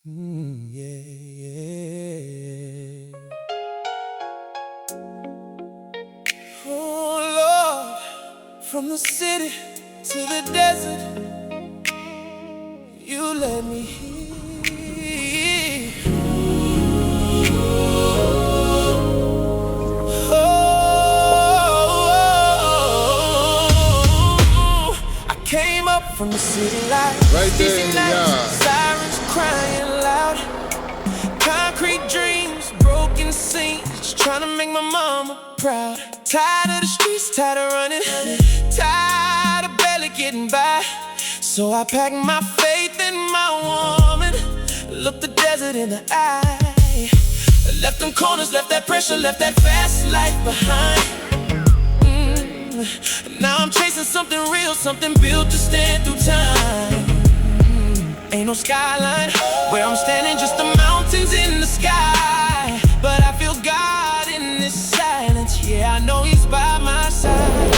Yeah. Oh Lord, from the city to the desert, you let me hear. Oh, I came up from the city lights, right there in the yard. sirens crying loud, concrete dreams, broken scenes, trying to make my mama proud. Tired of the streets, tired of running, tired of barely getting by. So I packed my faith in my woman, looked the desert in the eye. Left them corners, left that pressure, left that fast life behind. Now I'm chasing something real, something built to stand through time. Ain't no skyline where I'm standing, just the mountains in the sky. But I feel God in this silence, yeah, I know He's by my side.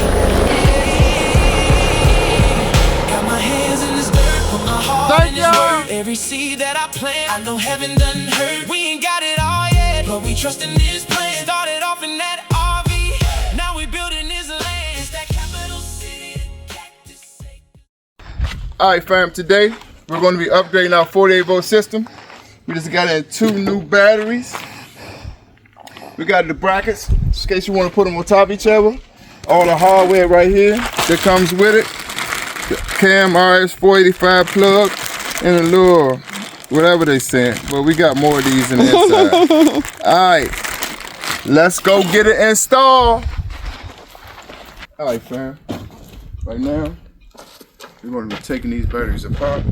Got my hands in this dirt, put my heart in His word. Every seed that I plant, I know heaven doesn't hurt. We ain't got it all yet, but we trust in His plan. Started off in that RV, now we building His land. It's that capital city, Cactus Acres. Alright fam, today we're going to be upgrading our 48-volt system. We just got in 2 new batteries. We got the brackets, in case you want to put them on top of each other. All the hardware right here that comes with it. The cam RS485 plug and a little whatever they sent. But we got more of these in the inside. Alright, let's go get it installed. Alright fam, right now we're going to be taking these batteries apart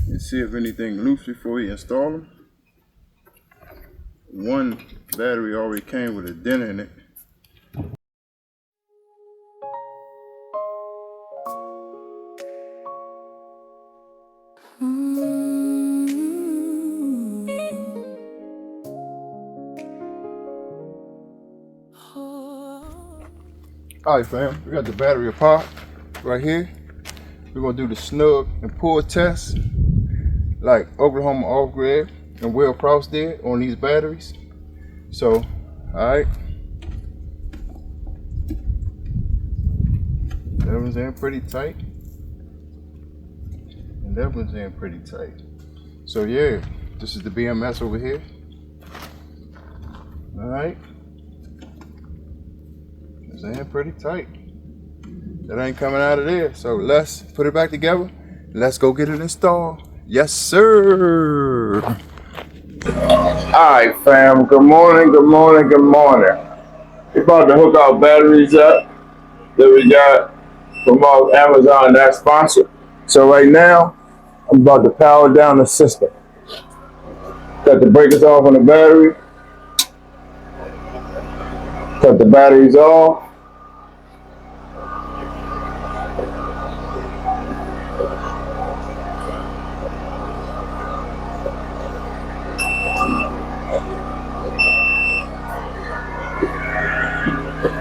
and see if anything loose before we install them. One battery already came with a dent in it. Alright fam, we got the battery apart right here. We're gonna do the snug and pull test like Oklahoma off-grid and Will Cross did on these batteries. So, alright. That one's in pretty tight. And that one's in pretty tight. So yeah, this is the BMS over here. Alright. It's in pretty tight. That ain't coming out of there. So let's put it back together. Let's go get it installed. Yes, sir. Alright, fam. Good morning, good morning, good morning. We're about to hook our batteries up that we got from our Amazon, that sponsor. So right now, I'm about to power down the system. Cut the breakers off on the battery. Cut the batteries off.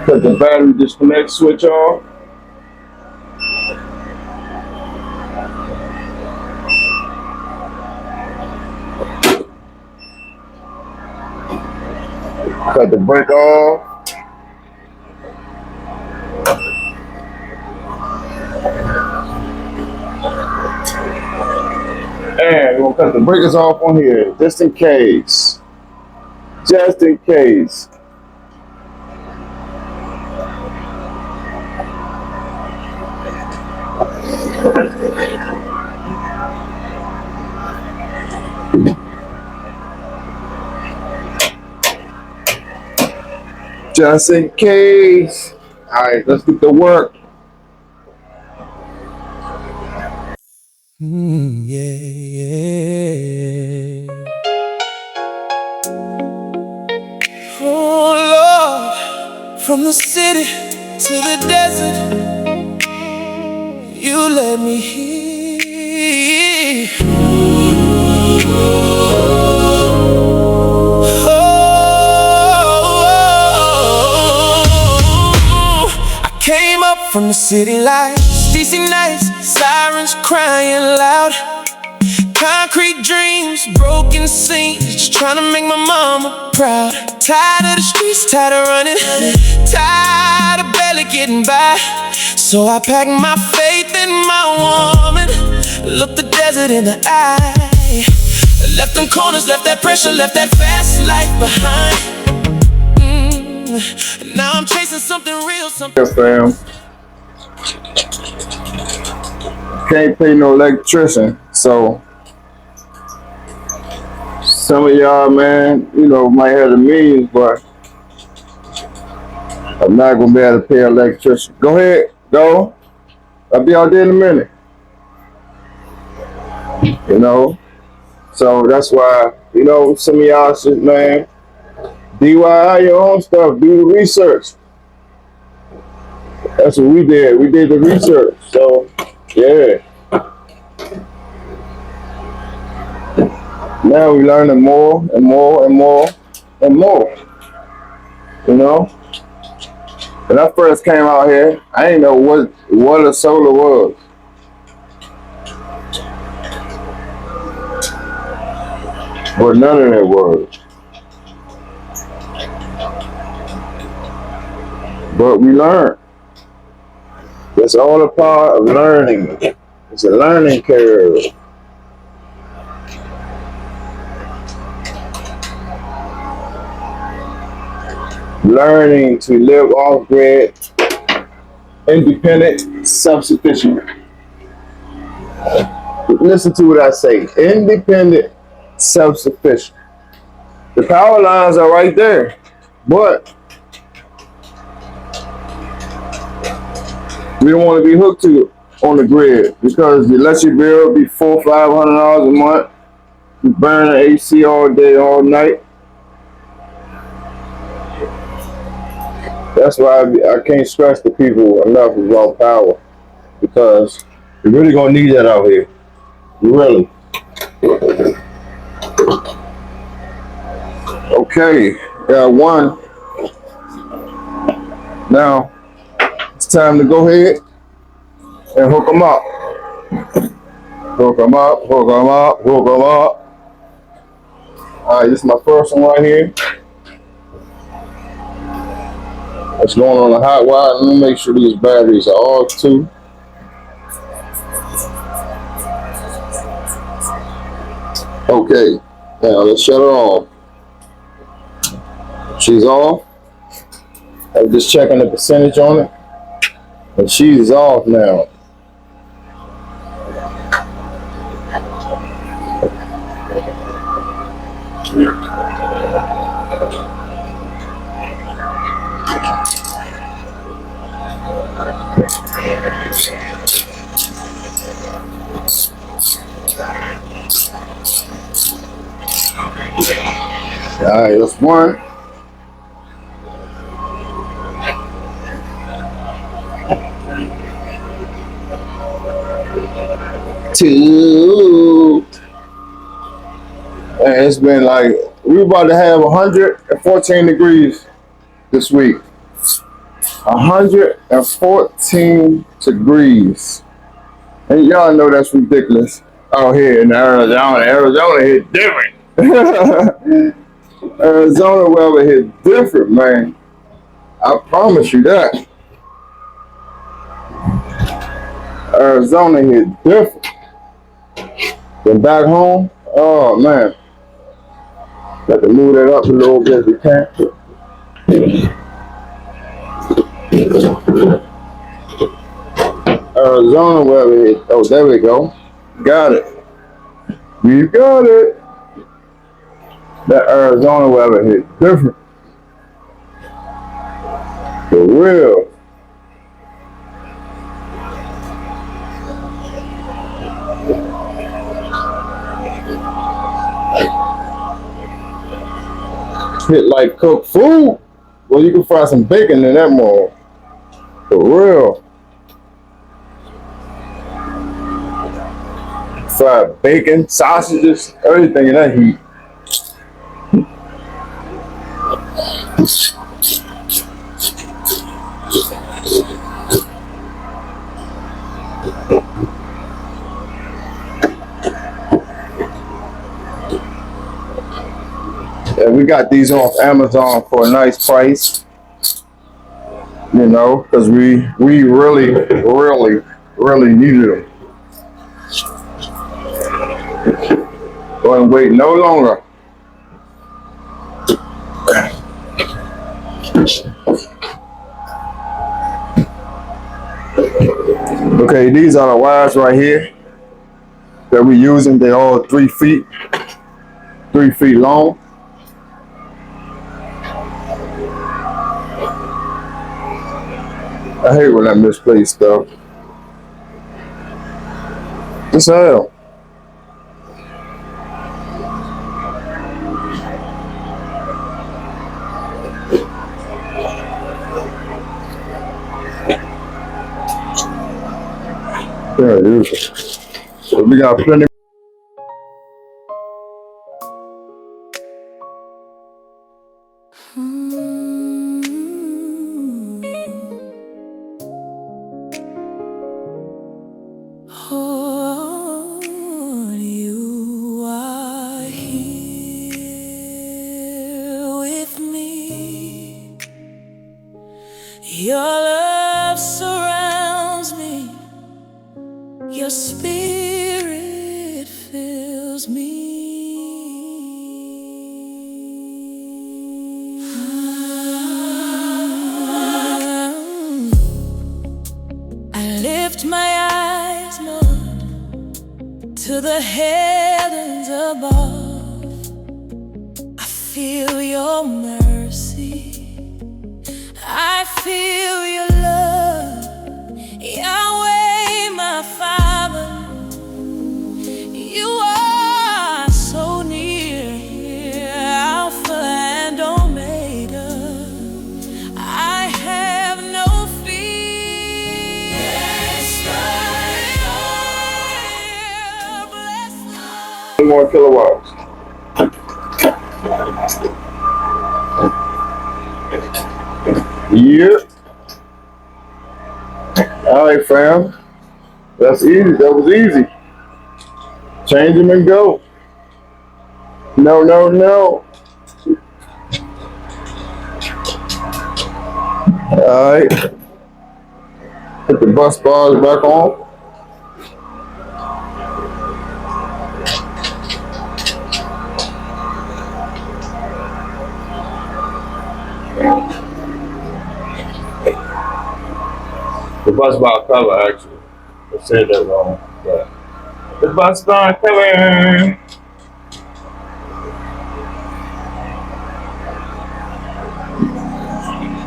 Cut the battery disconnect switch off. Cut the brake off. And we're gonna cut the breakers off on here, just in case. Just in case. Just in case. Alright, let's get to work. Yeah. Oh Lord, from the city to the desert, you let me hear. I came up from the city lights, DC nights, sirens crying loud, concrete dreams. dreams, broken scenes, just trying to make my mama proud. Tired of the streets, tired of running, tired of barely getting by. So I packed my faith in my woman, looked the desert in the eye. Left them corners, left that pressure, left that fast life behind. Now I'm chasing something real, something. Yeah, fam. Can't pay no electrician, so some of y'all, man, you know, might have the means, but I'm not gonna be able to pay an electrician. Go ahead, go. I'll be out there in a minute. You know, so that's why, you know, some of y'all should, man, DIY your own stuff, do the research. That's what we did. We did the research. So, yeah. Now we learning more and more and more and more. You know? When I first came out here, I didn't know what a solar was. But none of it was. But we learned. It's all a part of learning. It's a learning curve. Learning to live off grid, independent, self-sufficient. Listen to what I say. Independent, self-sufficient. The power lines are right there, but we don't want to be hooked to it on the grid because the electric bill be $400-500 a month. You burn the AC all day, all night. That's why I can't stress to people enough about power, because you're really gonna need that out here. You really. Okay, got one. Now it's time to go ahead and hook them up. Hook them up, hook them up, hook them up. All right, this is my first one right here. It's going on a hot wire. Let me make sure these batteries are all two. Okay, now let's shut her off. She's off. I'm just checking the percentage on it. And she's off now. All right, that's one. Two. And it's been like, we're about to have 114 degrees this week. 114 degrees. And y'all know that's ridiculous out here in Arizona. Arizona hit different. Arizona weather hit different, man. I promise you that. Arizona hit different. Then back home, oh man. Got to move that up a little bit if we can. Arizona weather hit. Oh, there we go. Got it. We got it. That Arizona weather hit different. For real. Hit like cooked food. Well, you can fry some bacon in that mall. For real. Fried bacon, sausages, everything in that heat. Yeah, we got these off Amazon for a nice price. You know, because we really needed them. Go and wait no longer. Okay, these are the wires right here that we're using. They're all 3 feet long. I hate when I misplace stuff. What's the hell? There it is. So we got plenty. Oh, you are here with me. Your love surrounds me. Your spirit fills me. I lift my eyes, Lord, to the heavens above. I feel your mercy. I feel your love. Yahweh, my Father, you are so near. Alpha and Omega. I have no fear. Bless the More kilowatts. Yeah. All right, fam. That's easy. That was easy. Change them and go. No, no, no. All right. Put the bus bars back on. The bus bar cover, actually. I said that wrong. But the bus bar cover.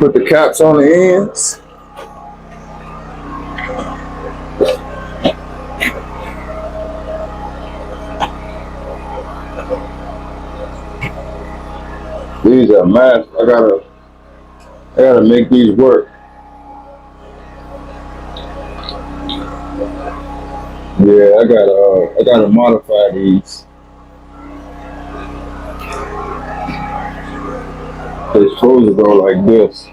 Put the caps on the ends. These are math. I gotta make these work. Yeah, I gotta modify these. They're supposed to go like this,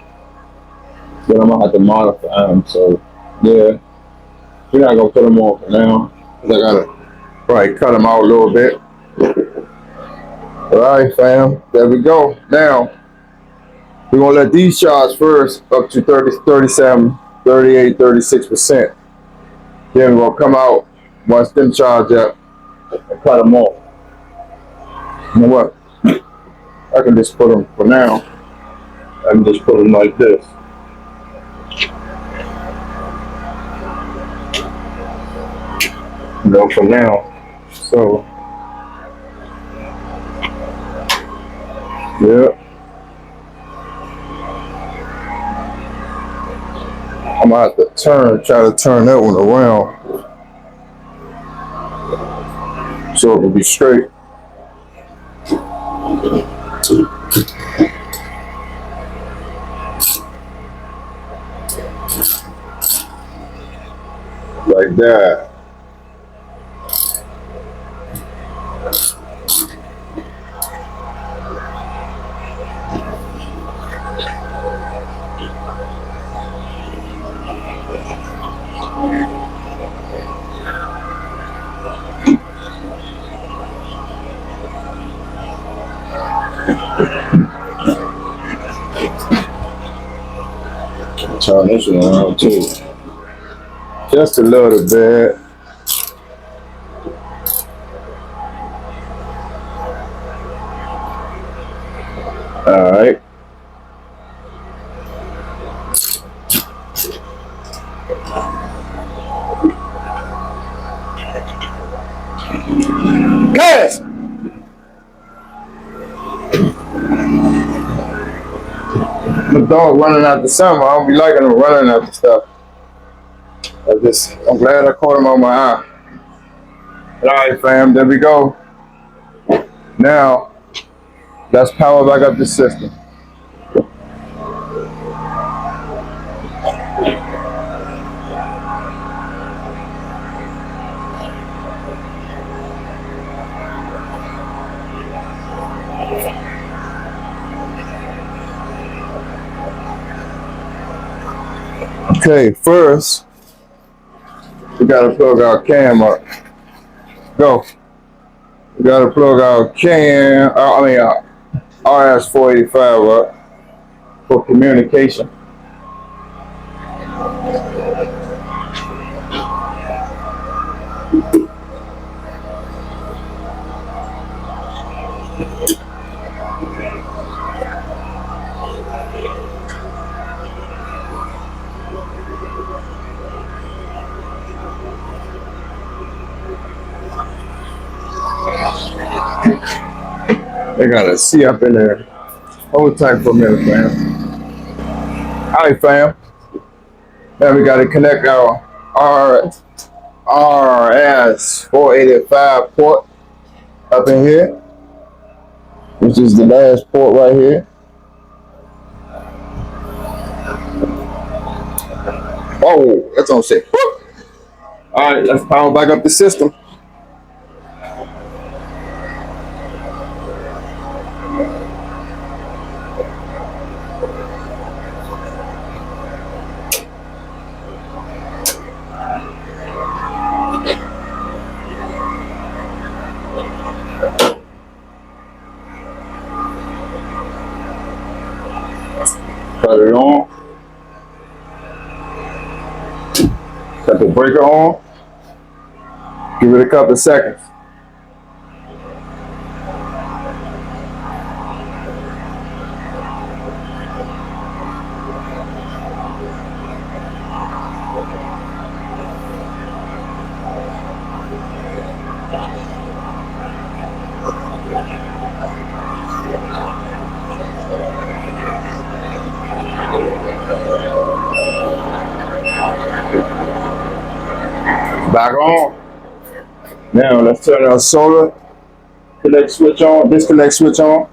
but I'm gonna have to modify them. So yeah, we're not gonna put them on for now, 'cause I gotta probably cut them out a little bit. All right, fam, there we go. Now we're gonna let these charge first up to 30, 37, 38, 36%. Then we're gonna come out once them charge up and cut them off. You know what? I can just put them for now. I can just put them like this. You know, for now. So, yeah. I'm gonna have to try to turn that one around so it will be straight. Like that. Turn this one around too. Just a little bit. All right. Gas! The dog running out the summer. I don't be liking them running out the stuff. I'm glad I caught him on my eye. All right, fam, there we go. Now, let's power back up the system. Okay, first, we gotta plug our cam up. Go. We gotta plug our RS-485 up for communication. They got a C up in there. Hold tight for a minute, fam. All right, fam. Now we gotta connect our RS-485 port up in here, which is the last port right here. Oh, that's on set. All right, let's power back up the system. Cut it on. Cut the breaker on. Give it a couple of seconds. Back on. Now let's turn our solar connect switch on, disconnect switch on.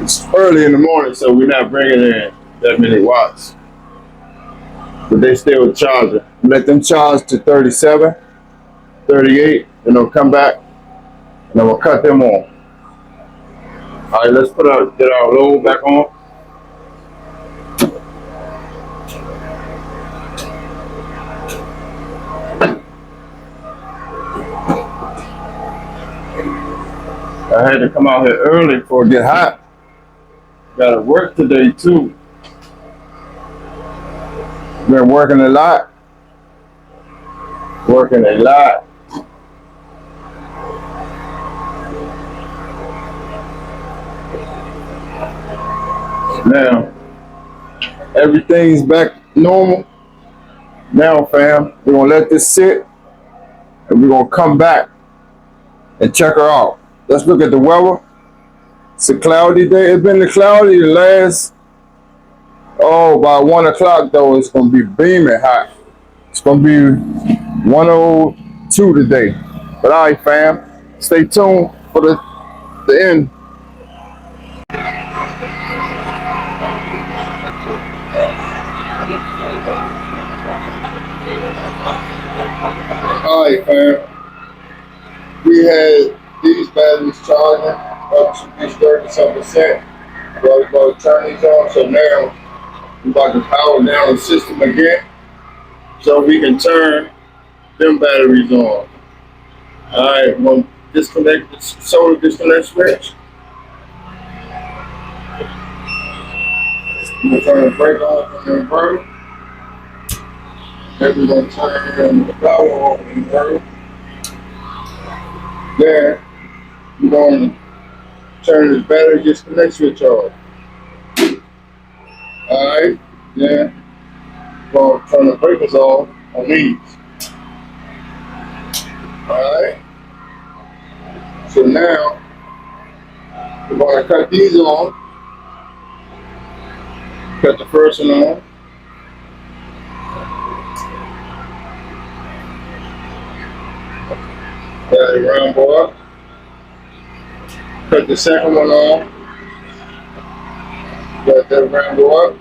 It's early in the morning, so we're not bringing in that many watts. But they still charging. Let them charge to 37, 38, and they'll come back, and then we'll cut them on. All right, let's get our load back on. I had to come out here early before it get hot. Gotta work today too. Been working a lot. Working a lot. Now, everything's back normal. Now, fam, we're gonna let this sit and we're gonna come back and check her out. Let's look at the weather. It's a cloudy day. It's been cloudy the last, by 1 o'clock though, it's gonna be beaming hot. It's gonna be 102 today. But all right, fam, stay tuned for the end. All right, fam. We had these batteries charging up to this 30-some%. Well, we're going to turn these on. So now we're about to power down the system again so we can turn them batteries on. Alright, I'm going to disconnect the solar disconnect switch. I'm going to turn the brake off on the inverter. Then we're going to turn the power off on the inverter. Then we're going to turn this battery disconnect switch off. Alright, then we're going to turn the breakers off on these. Alright, so now we're going to cut these on. Cut the first one on. Got the round bar. Cut the second one on. Got that round bar.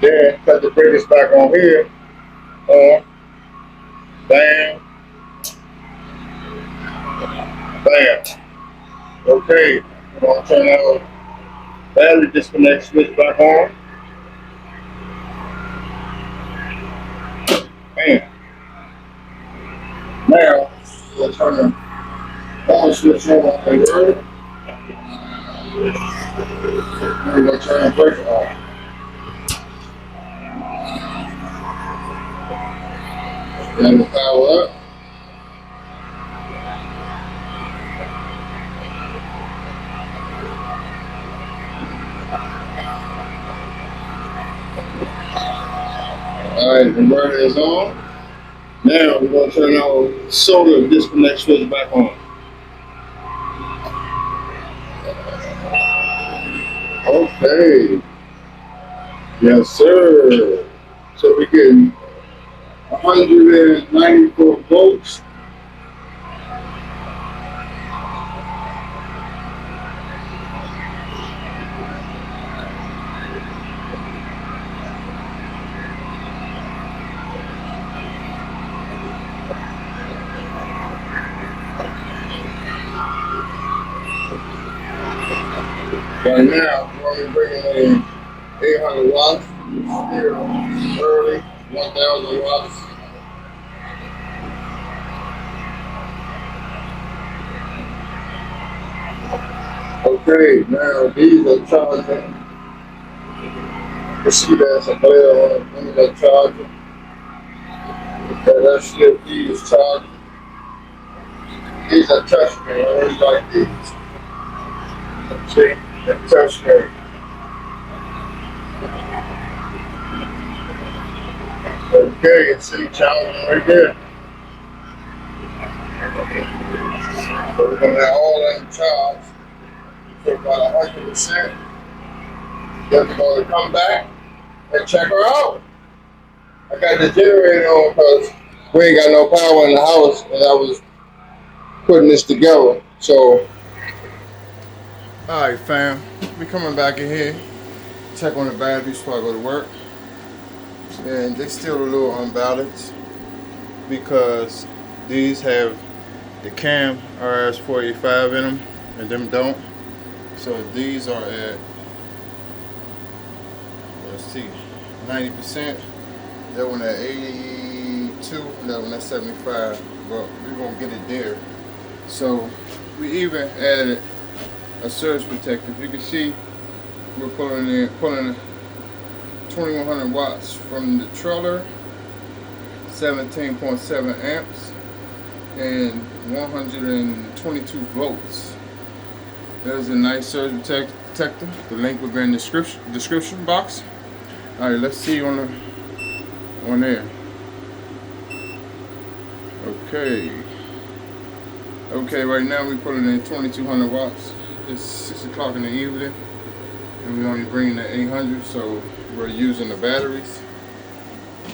Then cut the breakers back on here. On. Bam. Bam. Okay. We're going to turn our battery disconnect switch back on. Bam. Now, we'll turn the power switch on the inverter. We're going to turn the breaker on. Then the power up. Alright, the inverter is on. Now we're going to turn our solar disconnect switch back on. Okay. Yes, sir. So we're getting 194 volts. Right now, we're only bringing in 800 watts. Here early, 1,000 watts. Okay, now these are charging. You see there's a glare on it when they're charging. Okay, that's still these charging. These are touchscreen, I always like these. See, they're touchscreen. Okay, it's see charging right there. So we're gonna have all that in charge. Take about 100%. Then we're gonna come back and check her out. I got the generator on because we ain't got no power in the house and I was putting this together. So, alright fam, we coming back in here, check on the batteries before I go to work. And they're still a little unbalanced because these have the cam RS485 in them and them don't. So these are at, let's see, 90%. That one at 82, that one at 75. But we're gonna get it there. So we even added a surge protector. If you can see, we're pulling 2100 watts from the trailer, 17.7 amps, and 122 volts. There's a nice surge protector. The link will be in the description box. All right, let's see on there. Okay, right now we're putting in 2200 watts. It's 6 o'clock in the evening and we're only bringing the 800, so we're using the batteries.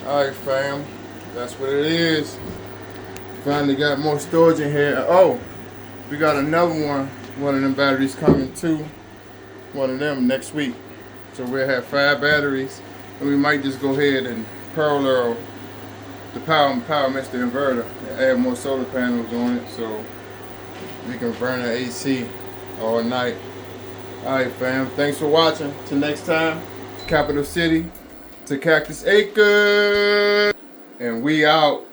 Alright fam, that's what it is. Finally got more storage in here. Oh, we got another one of them batteries coming too. One of them next week. So we'll have 5 batteries and we might just go ahead and parallel the power mix the inverter and add more solar panels on it. So We can burn the AC all night. Alright fam, thanks for watching. Till next time, capital city to Cactus Acres. And we out.